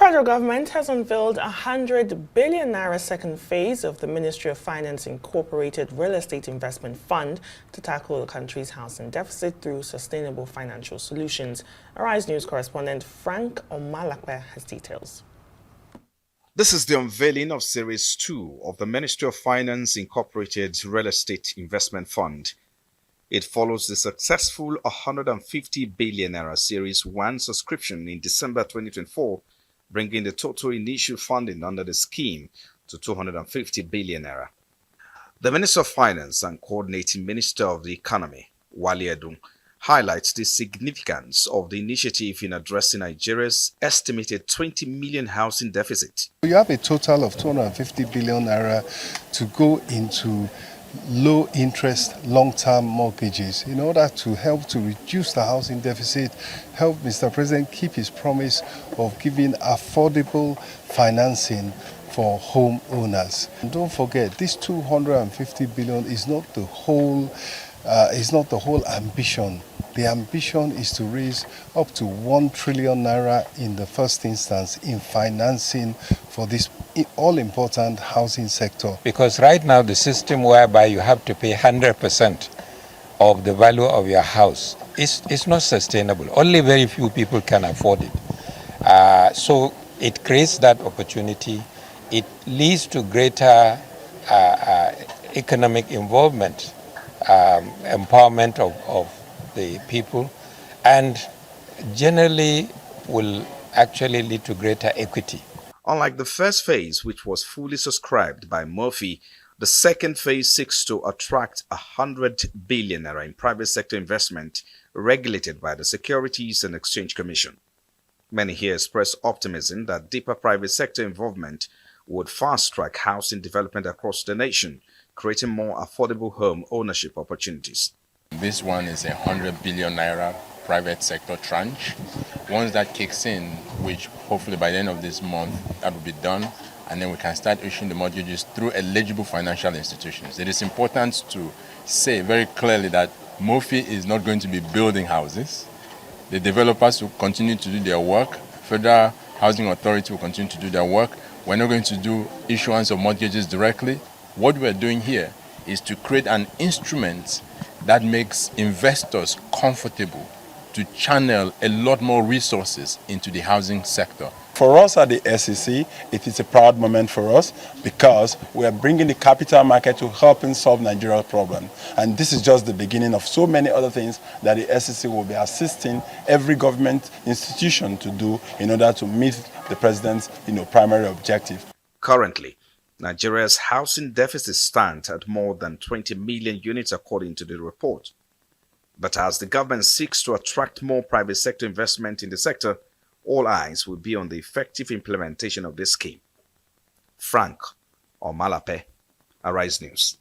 federal government has unveiled a 100 billion naira second phase of the Ministry of Finance Incorporated Real Estate Investment Fund to tackle the country's housing deficit through sustainable financial solutions. Arise News correspondent Frank Omalakwe has details. This is the unveiling of Series 2 of the Ministry of Finance Incorporated Real Estate Investment Fund. It follows the successful 150 billion naira Series 1 subscription in December 2024, bringing the total initial funding under the scheme to 250 billion naira. The Minister of Finance and Coordinating Minister of the Economy, Wale Edun, highlights the significance of the initiative in addressing Nigeria's estimated 20 million housing deficit. You have a total of 250 billion naira to go into low-interest, long-term mortgages in order to help to reduce the housing deficit, help Mr. President keep his promise of giving affordable financing for homeowners. And don't forget, this 250 billion is not the whole ambition. The ambition is to raise up to 1 trillion naira in the first instance in financing for this all-important housing sector. Because right now the system whereby you have to pay 100% of the value of your house is not sustainable. Only very few people can afford it. So it creates that opportunity. It leads to greater economic involvement, empowerment of the people, and generally will actually lead to greater equity. Unlike the first phase, which was fully subscribed by MOFI, the second phase seeks to attract 100 billion naira in private sector investment regulated by the Securities and Exchange Commission. Many here express optimism that deeper private sector involvement would fast-track housing development across the nation, creating more affordable home ownership opportunities. This one is 100 billion naira private sector tranche. Once that kicks in, which hopefully by the end of this month that will be done, and then we can start issuing the mortgages through eligible financial institutions. It is important to say very clearly that MOFI is not going to be building houses. The developers will continue to do their work. Federal Housing Authority will continue to do their work. We're not going to do issuance of mortgages directly. What we're doing here is to create an instrument that makes investors comfortable to channel a lot more resources into the housing sector. For us at the SEC, it is a proud moment for us because we are bringing the capital market to helping solve Nigeria's problem. And this is just the beginning of so many other things that the SEC will be assisting every government institution to do in order to meet the president's primary objective. Currently, Nigeria's housing deficit stands at more than 20 million units according to the report. But as the government seeks to attract more private sector investment in the sector, all eyes will be on the effective implementation of this scheme. Frank Omalakwe, Arise News.